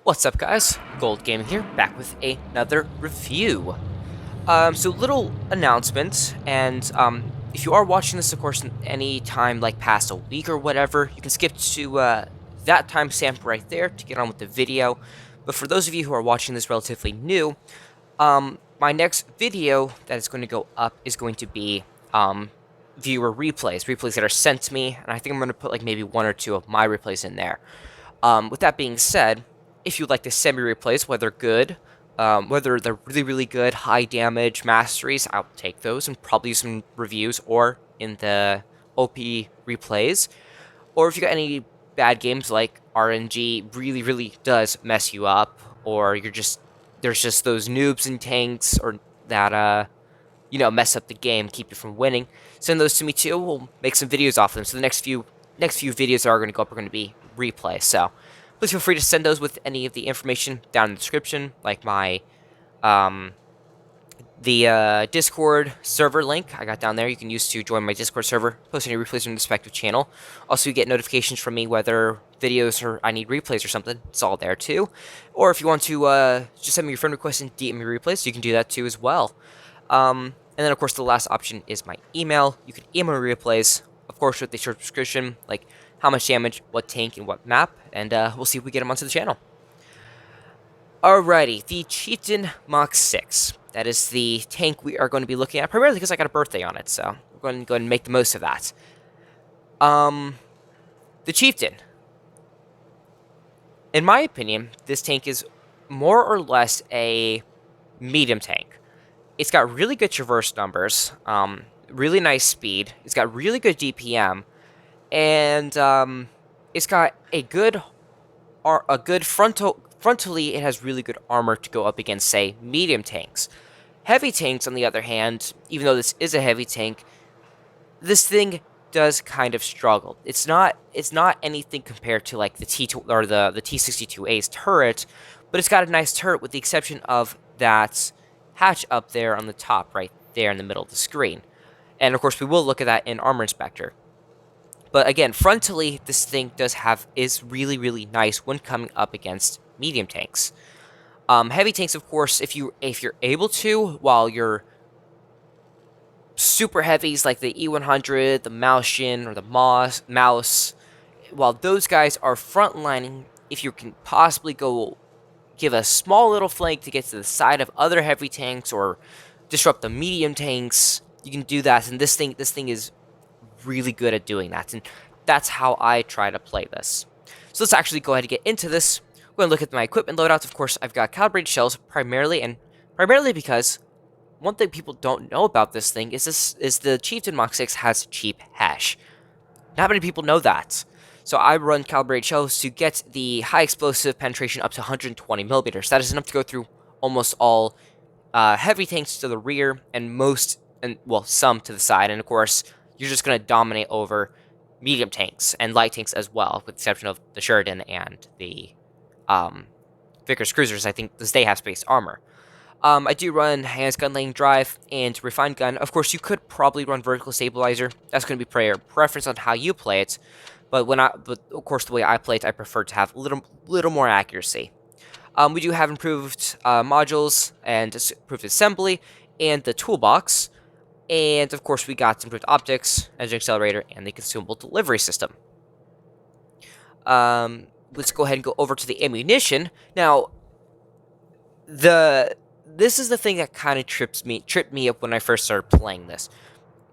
What's up, guys? Gold Gaming here, back with another review. So little announcement, and if you are watching this, of course, any time like past a week or whatever, you can skip to that timestamp right there to get on with the video. But for those of you who are watching this relatively new, my next video that is going to go up is going to be viewer replays that are sent to me, and I think I'm going to put like maybe one or two of my replays in there. With that being said, if you'd like to send me replays, whether good, whether they're really, really good, high damage masteries, I'll take those and probably use some reviews or in the OP replays. Or if you got any bad games like RNG really, really does mess you up, or there's just those noobs and tanks or that mess up the game, keep you from winning, send those to me too. We'll make some videos off them. So the next few videos that are going to go up are going to be replays. So please feel free to send those with any of the information down in the description, like my Discord server link I got down there. You can use to join my Discord server, post any replays from the respective channel. Also, you get notifications from me whether videos or I need replays or something. It's all there too. Or if you want to just send me your friend request and DM me replays, you can do that too as well. And then, of course, the last option is my email. You can email me replays, of course, with the short description, like how much damage, what tank, and what map, and we'll see if we get them onto the channel. Alrighty, the Chieftain Mk 6. That is the tank we are going to be looking at, primarily because I got a birthday on it, so we're going to go ahead and make the most of that. The Chieftain. In my opinion, this tank is more or less a medium tank. It's got really good traverse numbers, really nice speed. It's got really good DPM, and it's got a good frontally. It has really good armor to go up against, say, medium tanks. Heavy tanks, on the other hand, even though this is a heavy tank, this thing does kind of struggle. It's not anything compared to like the T2 or the T62A's turret, but it's got a nice turret with the exception of that hatch up there on the top, right there in the middle of the screen. And of course, we will look at that in Armor Inspector. But again, frontally, this thing is really, really nice when coming up against medium tanks. Heavy tanks, of course, if you're able to, while you're super heavies like the E100, the Maushin, or the Mouse, while those guys are frontlining, if you can possibly go give a small little flank to get to the side of other heavy tanks or disrupt the medium tanks, you can do that. And this thing is really good at doing that, and that's how I try to play this. So let's actually go ahead and get into this. We're going to look at my equipment loadouts. Of course, I've got calibrated shells primarily because one thing people don't know about this thing is the Chieftain Mk 6 has cheap hash. Not many people know that. So I run calibrated shells to get the high explosive penetration up to 120 millimeters. That is enough to go through almost all heavy tanks to the rear and some to the side. And of course, you're just going to dominate over medium tanks and light tanks as well, with the exception of the Sheridan and the Vickers cruisers. I think they have space armor. I do run handgun lane drive and refined gun. Of course, you could probably run vertical stabilizer. That's going to be preference on how you play it. But of course, the way I play it, I prefer to have a little more accuracy. We do have improved modules and improved assembly and the toolbox. And of course, we got improved optics, engine accelerator, and the consumable delivery system. Let's go ahead and go over to the ammunition. Now, this is the thing that kind of tripped me up when I first started playing this.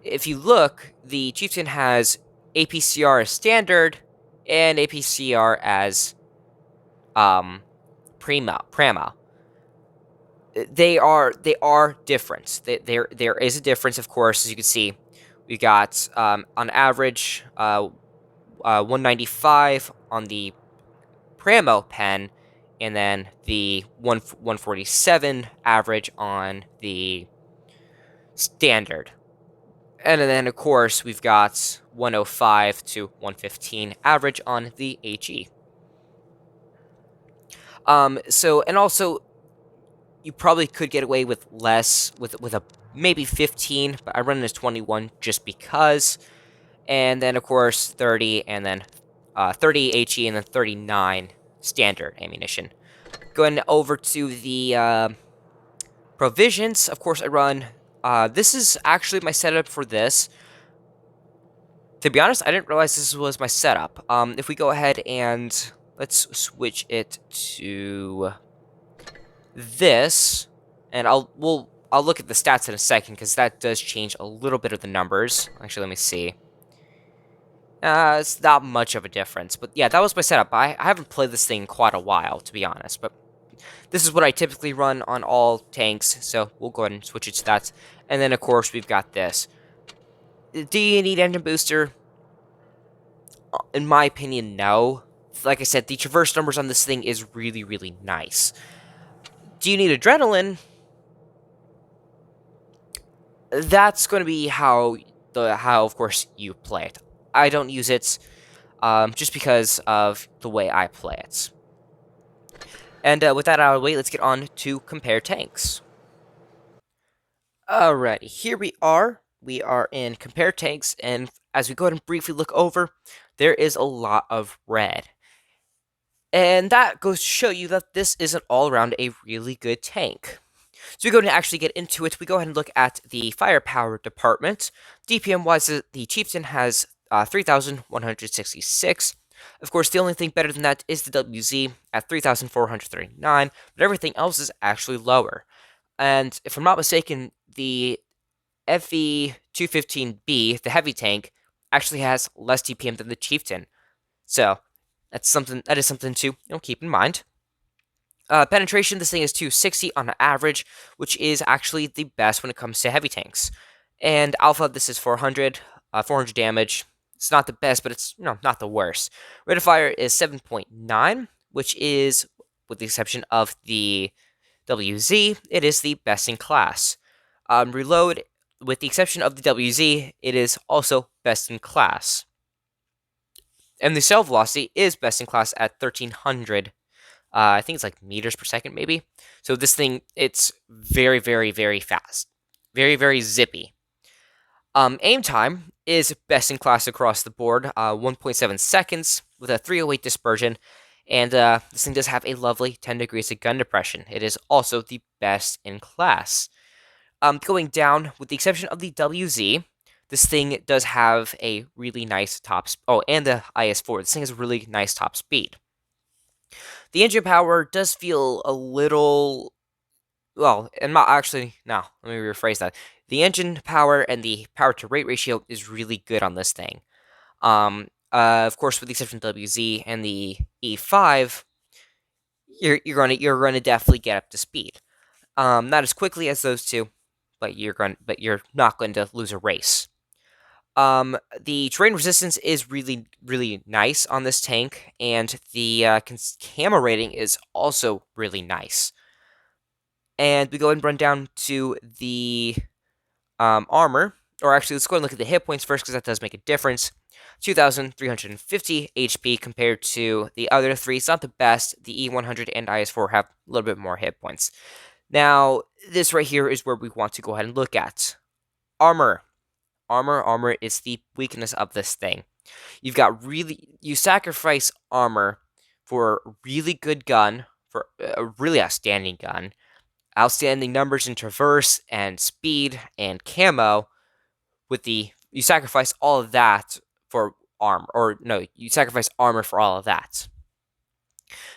If you look, the Chieftain has APCR as standard and APCR as Primo. They are different. There is a difference, of course, as you can see. We got on average 195 on the Primo pen, and then the 147 average on the standard. And then, of course, we've got 105 to 115 average on the HE. And also, you probably could get away with less, with a maybe 15, but I run it as 21 just because. And then, of course, 30, and then 30 HE, and then 39 standard ammunition. Going over to the provisions, of course, I run. This is actually my setup for this. To be honest, I didn't realize this was my setup. If we go ahead and let's switch it to this, and I'll look at the stats in a second because that does change a little bit of the numbers. Actually, let me see. It's not much of a difference, but yeah, that was my setup. I haven't played this thing in quite a while, to be honest, but this is what I typically run on all tanks, so we'll go ahead and switch it to that. And then, of course, we've got this. Do you need engine booster? In my opinion, no. Like I said, the traverse numbers on this thing is really, really nice. Do you need adrenaline? That's going to be how, of course, you play it. I don't use it just because of the way I play it. And with that out of the way, let's get on to compare tanks. Alrighty, here we are. We are in compare tanks, and as we go ahead and briefly look over, there is a lot of red. And that goes to show you that this is an all-around a really good tank. So we go ahead and actually get into it. We go ahead and look at the firepower department. DPM-wise, the Chieftain has 3,166. Of course, the only thing better than that is the WZ at 3,439, but everything else is actually lower. And if I'm not mistaken, the FE-215B, the heavy tank, actually has less DPM than the Chieftain. So that is something to keep in mind. Penetration, this thing is 260 on average, which is actually the best when it comes to heavy tanks. And alpha, this is 400 damage. It's not the best, but it's not the worst. Rate of fire is 7.9, which is, with the exception of the WZ, it is the best in class. Reload, with the exception of the WZ, it is also best in class. And the cell velocity is best in class at 1300. I think it's like meters per second, maybe. So this thing, it's very, very, very fast. Very, very zippy. Aim time is best in class across the board. 1.7 seconds with a 308 dispersion. And this thing does have a lovely 10 degrees of gun depression. It is also the best in class. Going down, with the exception of the WZ, this thing does have a really nice top... and the IS-4. This thing has a really nice top speed. The engine power does feel a little... Well, and not actually... No, let me rephrase that. The engine power and the power-to-rate ratio is really good on this thing. Of course, with the exception of WZ and the E5, you're gonna definitely get up to speed. Not as quickly as those two, but you're not going to lose a race. The terrain resistance is really, really nice on this tank, and the camo rating is also really nice. And we go ahead and run down to the armor, or actually, let's go ahead and look at the hit points first, because that does make a difference. 2,350 HP compared to the other three. It's not the best. The E100 and IS-4 have a little bit more hit points. Now, this right here is where we want to go ahead and look at. Armor. Armor is the weakness of this thing. You sacrifice armor for a really good gun, for a really outstanding gun, outstanding numbers in traverse and speed and camo. You sacrifice all of that for armor, you sacrifice armor for all of that.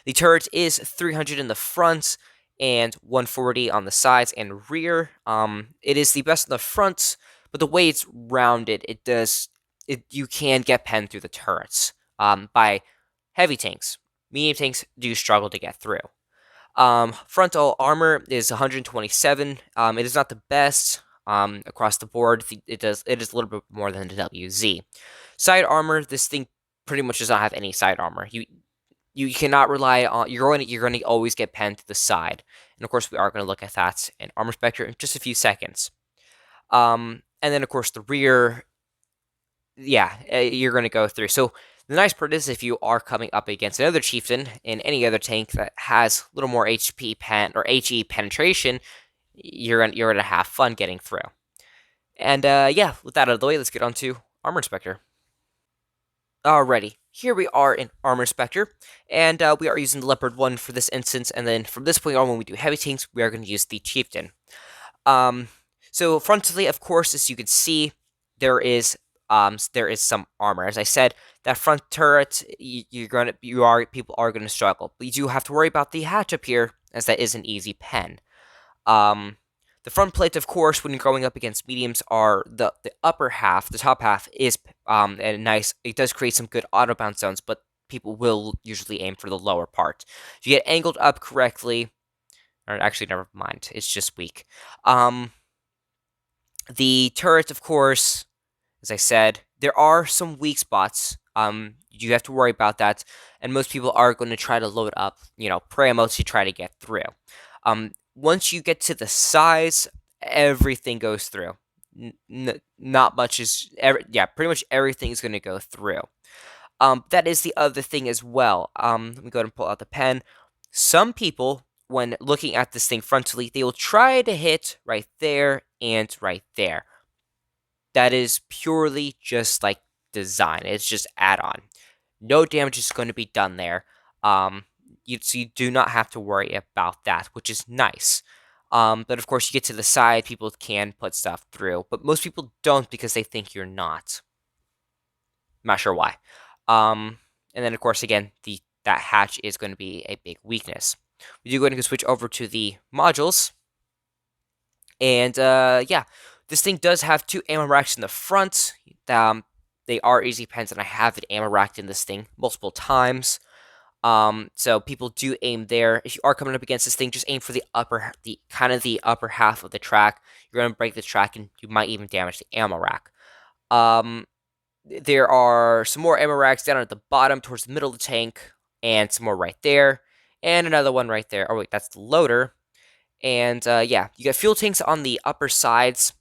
The turret is 300 in the front and 140 on the sides and rear. It is the best in the front, but the way it's rounded, you can get penned through the turrets by heavy tanks. Medium tanks do struggle to get through. Frontal armor is 127. It is not the best across the board. It is a little bit more than the WZ. Side armor, this thing pretty much does not have any side armor. You cannot rely on... You're going to always get penned to the side. And of course, we are going to look at that in Armor Spectre in just a few seconds. And then, of course, the rear... Yeah, you're going to go through. So, the nice part is if you are coming up against another Chieftain in any other tank that has a little more HE penetration, you're going to have fun getting through. And, yeah, with that out of the way, let's get on to Armor Inspector. Alrighty, here we are in Armor Spectre, and we are using the Leopard 1 for this instance, and then from this point on, when we do heavy tanks, we are going to use the Chieftain. Um, so frontally, of course, as you can see, there is some armor. As I said, that front turret, people are gonna struggle, but you do have to worry about the hatch up here, as that is an easy pen. Um, the front plate, of course, when you're going up against mediums, are the upper half. The top half is and nice. It does create some good auto bounce zones, but people will usually aim for the lower part. If you get angled up correctly, or actually, never mind. It's just weak. The turret, of course, as I said, there are some weak spots. You have to worry about that, and most people are going to try to load up, prey ammo to try to get through. Once you get to the size, everything goes through. Not much is, pretty much everything is going to go through. That is the other thing as well. Let me go ahead and pull out the pen. Some people, when looking at this thing frontally, they will try to hit right there and right there. That is purely just like design. It's just add-on. No damage is going to be done there. So you do not have to worry about that, which is nice. But of course, you get to the side, people can put stuff through, but most people don't because they think you're not. I'm not sure why. And then of course, again, that hatch is going to be a big weakness. We do go ahead and switch over to the modules, and yeah. This thing does have 2 ammo racks in the front. They are easy pens, and I have it ammo racked in this thing multiple times. So people do aim there. If you are coming up against this thing, just aim for the upper half of the track. You're going to break the track, and you might even damage the ammo rack. There are some more ammo racks down at the bottom towards the middle of the tank, and some more right there, and another one right there. Oh wait, that's the loader. And yeah, you got fuel tanks on the upper sides.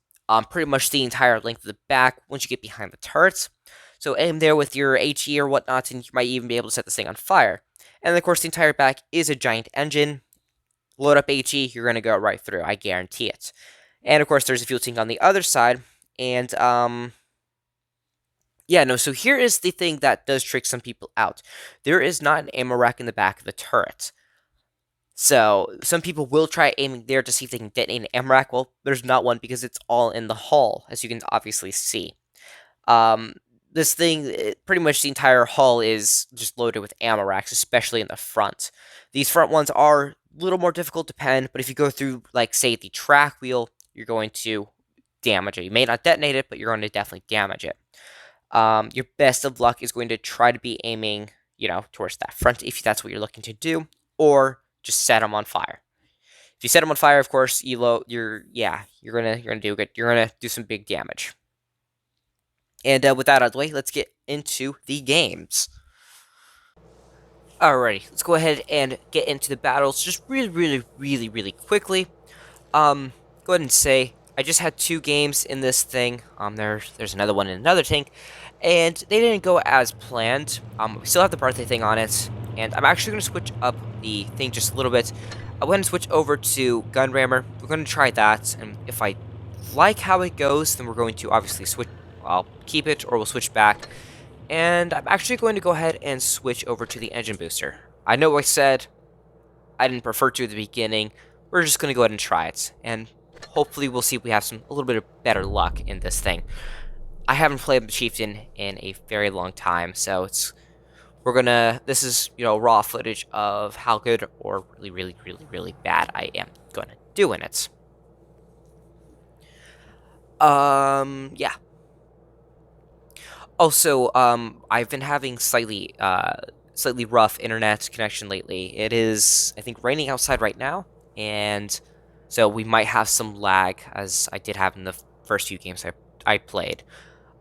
Pretty much the entire length of the back once you get behind the turrets. So aim there with your HE or whatnot, and you might even be able to set this thing on fire. And of course, the entire back is a giant engine. Load up HE, you're going to go right through. I guarantee it. And of course, there's a fuel tank on the other side. And yeah, no, so here is the thing that does trick some people out. There is not an ammo rack in the back of the turret. So, some people will try aiming there to see if they can detonate an ammo rack. Well, there's not one because it's all in the hull, as you can obviously see. This thing, pretty much the entire hull is just loaded with ammo racks, especially in the front. These front ones are a little more difficult to pen, but if you go through, like, say, the track wheel, you're going to damage it. You may not detonate it, but you're going to definitely damage it. Your best of luck is going to try to be aiming, towards that front if that's what you're looking to do, or just set them on fire. If you set them on fire, of course, you're gonna do good. You're gonna do some big damage. And with that out of the way, let's get into the games. Alrighty, let's go ahead and get into the battles just really quickly. Go ahead and say I just had 2 games in this thing. There's another one in another tank, and they didn't go as planned. We still have the birthday thing on it, and I'm actually going to switch up the thing just a little bit. I went and switch over to Gun Rammer. We're going to try that, and if I like how it goes, then we're going to obviously switch. I'll keep it, or we'll switch back. And I'm actually going to go ahead and switch over to the engine booster. I know I said I didn't prefer to at the beginning. We're just going to go ahead and try it, and hopefully we'll see if we have a little bit of better luck in this thing. I haven't played Chieftain in a very long time, so this is, raw footage of how good or really bad I am gonna do in it. Yeah. Also, I've been having slightly rough internet connection lately. It is, I think, raining outside right now, and so we might have some lag, as I did have in the first few games I played.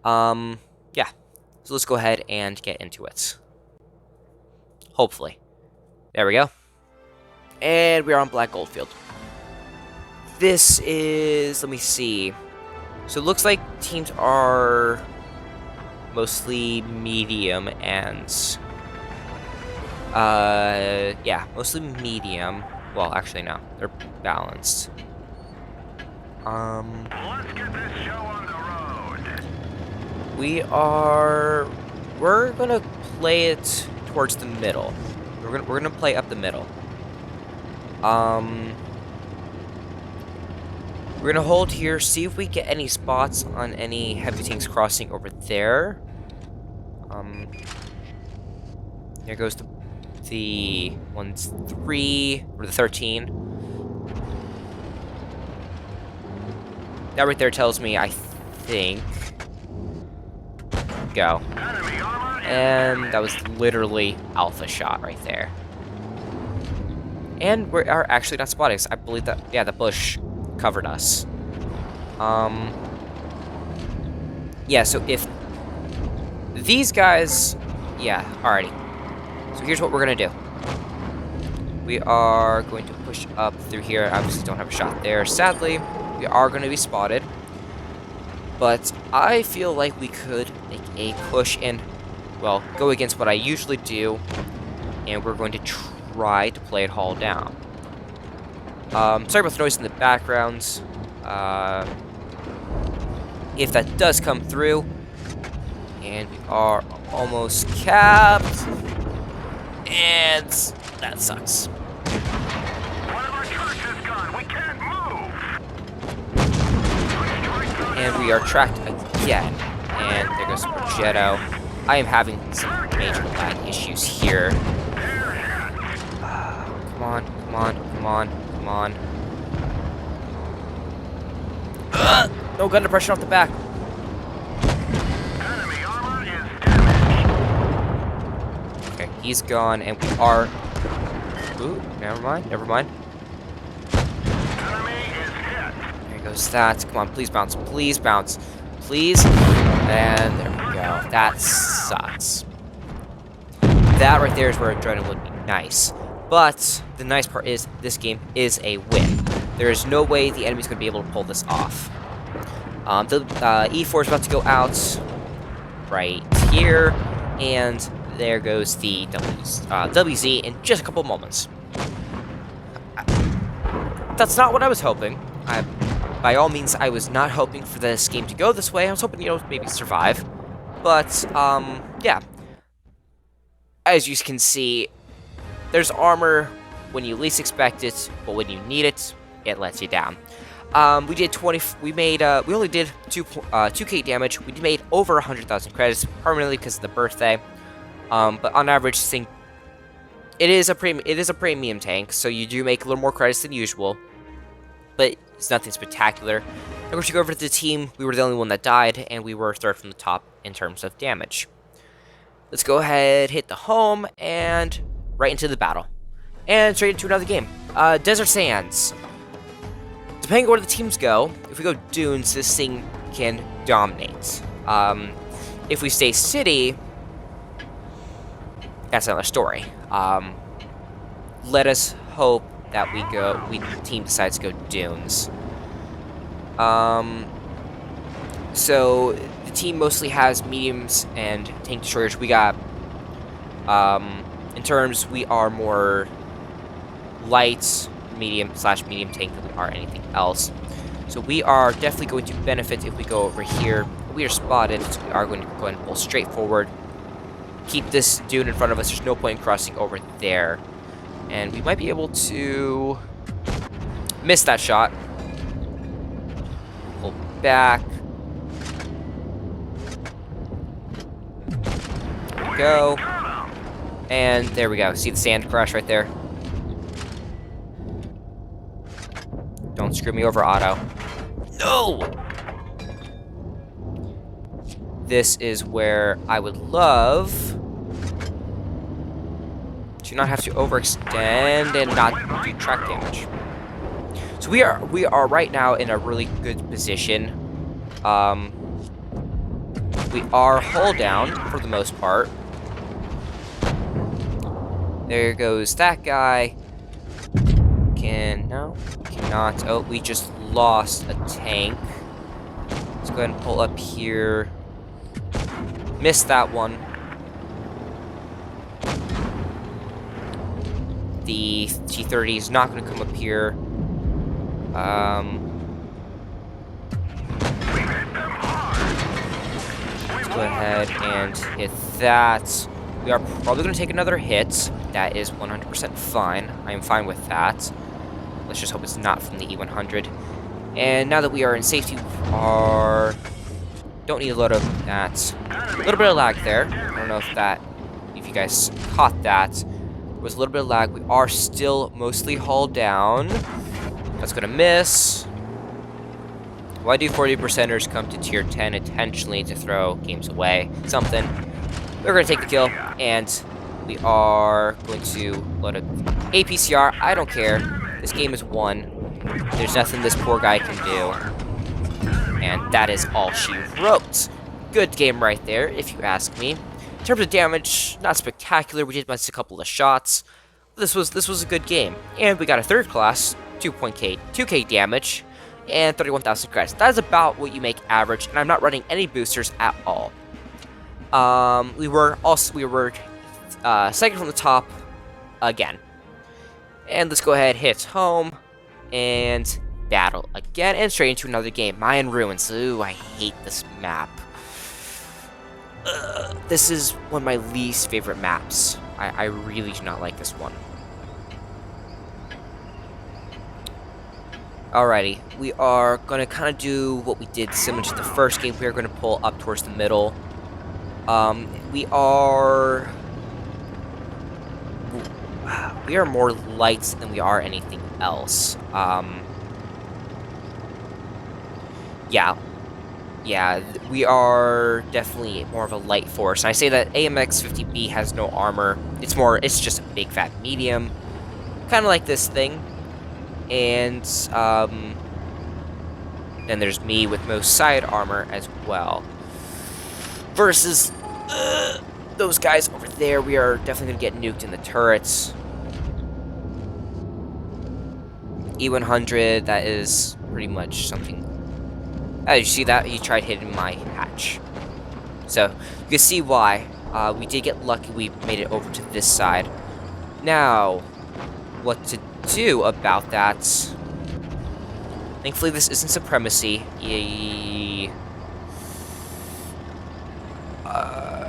Yeah. So let's go ahead and get into it. Hopefully. There we go. And we're on Black Goldfield. This is, let me see. So it looks like teams are mostly medium and yeah, mostly medium. Well, actually no, they're balanced. Let's get this show on the road. We're gonna play it towards the middle. We're gonna play up the middle. We're gonna hold here, see if we get any spots on any heavy tanks crossing over there. There goes the 1-3 or the 13. That right there tells me, I think, go. And that was literally alpha shot right there. And we are actually not spotting. I believe that, yeah, the bush covered us. Yeah, so if these guys, yeah, alrighty. So here's what we're gonna do. We are going to push up through here. Obviously don't have a shot there. Sadly, we are gonna be spotted. But I feel like we could make a push and, well, go against what I usually do. And we're going to try to play it hull down. Sorry about the noise in the background. If that does come through, and we are almost capped, and that sucks. One of our troops is gone. We can't move. And we are tracked again. And there goes Progetto. I am having some major lag issues here. Come on, come on, come on, come on. No gun depression off the back. Enemy armor is damaged. Okay, he's gone, and we are. Ooh, never mind, never mind. Enemy is hit. There goes that. Come on, please bounce, please bounce, please. And there we go. That sucks. That right there is where adrenaline would be nice. But the nice part is this game is a win. There is no way the enemy's going to be able to pull this off. The E4 is about to go out right here, and there goes the WZ in just a couple moments. That's not what I was hoping. By all means, I was not hoping for this game to go this way. I was hoping, maybe survive. But, yeah. As you can see, there's armor when you least expect it, but when you need it, it lets you down. We did 20. We only did 2k damage. We made over 100,000 credits, primarily because of the birthday. But on average, it is a premium tank, so you do make a little more credits than usual. But it's nothing spectacular. Of course, you go over to the team. We were the only one that died, and we were third from the top in terms of damage. Let's go ahead, hit the home, and right into the battle, and straight into another game. Desert Sands. Depending on where the teams go, if we go Dunes, this thing can dominate. If we stay City, that's another story. Let us hope that the team decides to go Dunes. So the team mostly has mediums and tank destroyers. We got, in terms, we are more light, medium tank than we are anything else. So we are definitely going to benefit if we go over here. We are spotted, so we are going to go ahead and pull straight forward. Keep this dune in front of us. There's no point in crossing over there. And we might be able to miss that shot. Pull back. There we go. And there we go. See the sand crash right there? Don't screw me over, Otto. No! This is where I would love to not have to overextend and not do track damage. So we are right now in a really good position. We are hull down for the most part. There goes that guy. No, cannot. Oh, we just lost a tank. Let's go ahead and pull up here. Missed that one. The T-30 is not going to come up here. Let's go ahead and hit that. We are probably going to take another hit. That is 100% fine. I am fine with that. Let's just hope it's not from the E100. And now that we are in safety, we don't need a load of that. A little bit of lag there. I don't know if you guys caught that. There was a little bit of lag. We are still mostly hull down. That's gonna miss. Why do 40%ers come to tier 10 intentionally to throw games away? Something. We're gonna take the kill, and we are going to load up APCR. I don't care. This game is won. There's nothing this poor guy can do. And that is all she wrote. Good game right there, if you ask me. In terms of damage, not spectacular. We did miss a couple of shots. This was a good game. And we got a third class, 2K damage, and 31,000 credits. That is about what you make average, and I'm not running any boosters at all. We were second from the top again. And let's go ahead, hit home, and battle again, and straight into another game. Mayan Ruins. Ooh, I hate this map. This is one of my least favorite maps. I really do not like this one. Alrighty, we are going to kind of do what we did similar to the first game. We are going to pull up towards the middle. We are more lights than we are anything else. Yeah, we are definitely more of a light force. And I say that AMX 50B has no armor. It's just a big fat medium, kind of like this thing. And then there's me with most side armor as well. Versus those guys over there, we are definitely gonna get nuked in the turrets. E100, that is pretty much something. Oh, you see that? He tried hitting my hatch. So, you can see why. We did get lucky we made it over to this side. Now, what to do about that? Thankfully, this isn't supremacy.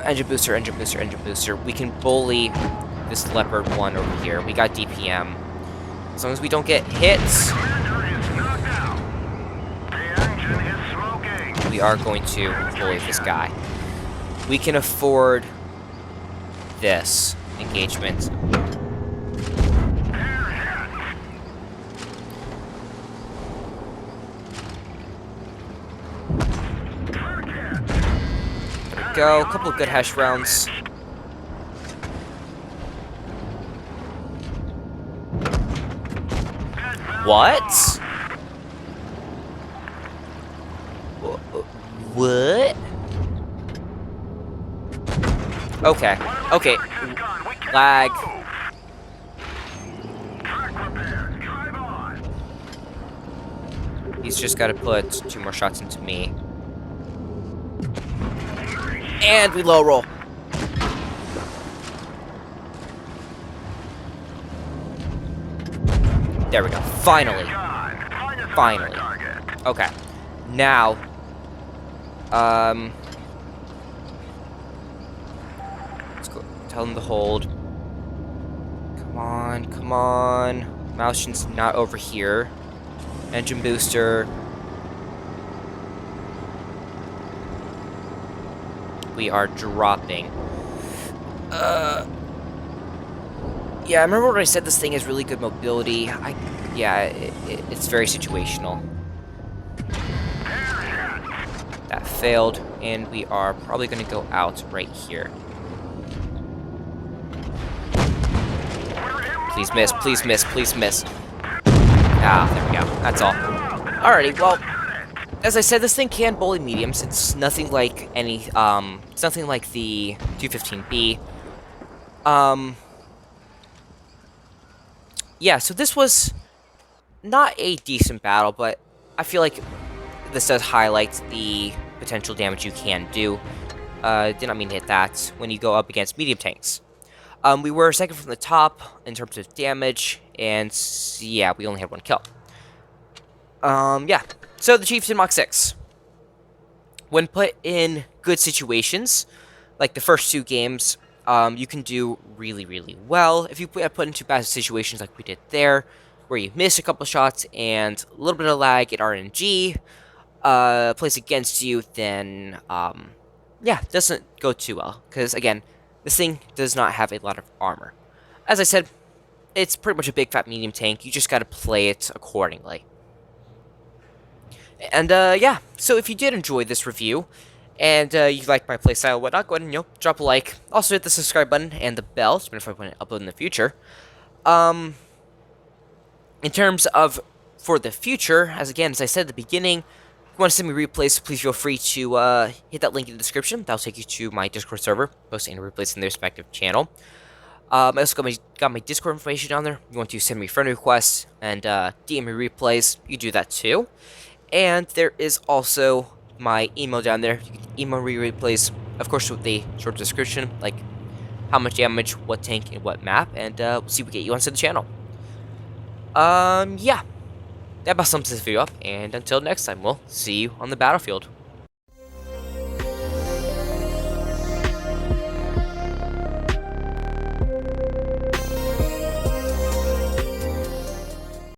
Engine booster. We can bully this Leopard 1 over here. We got DPM. As long as we don't get hits, we are going to bully this guy. We can afford this engagement. There we go. A couple of good hash rounds. What? What? Okay. Okay. Lag. He's just got to put 2 more shots into me. And we low roll. There we go. Finally. Finally. Okay. Now, let's go. Tell him to hold. Come on, come on. Malshin's not over here. Engine booster. We are dropping. Yeah, I remember when I said this thing has really good mobility. It's very situational. That failed, and we are probably going to go out right here. Please miss, please miss, please miss. Ah, there we go. That's all. Alrighty, well, as I said, this thing can bully mediums. It's nothing like it's nothing like the 215B. Yeah, so this was not a decent battle, but I feel like this does highlight the potential damage you can do. Did not mean to hit that when you go up against medium tanks. We were second from the top in terms of damage, and yeah, we only had 1 kill. Yeah. So the Chieftain Mk, when put in good situations, like the first 2 games, you can do really, really well. If you put into bad situations like we did there, where you miss a couple shots and a little bit of lag in RNG plays against you, then, yeah, it doesn't go too well. Because, again, this thing does not have a lot of armor. As I said, it's pretty much a big fat medium tank. You just gotta play it accordingly. And, yeah, so if you did enjoy this review, and you like my playstyle and whatnot, go ahead and, drop a like. Also hit the subscribe button and the bell to notify when I upload in the future. In terms of for the future, as I said at the beginning, if you want to send me replays, please feel free to hit that link in the description. That'll take you to my Discord server, posting replays in their respective channel. I also got my Discord information down there. If you want to send me friend requests and DM me replays, you do that too. And there is also my email down there. You can email me replays, of course, with the short description, like how much damage, what tank, and what map, and we'll see if we get you onto the channel. Yeah, that about sums this video up, and until next time, we'll see you on the battlefield.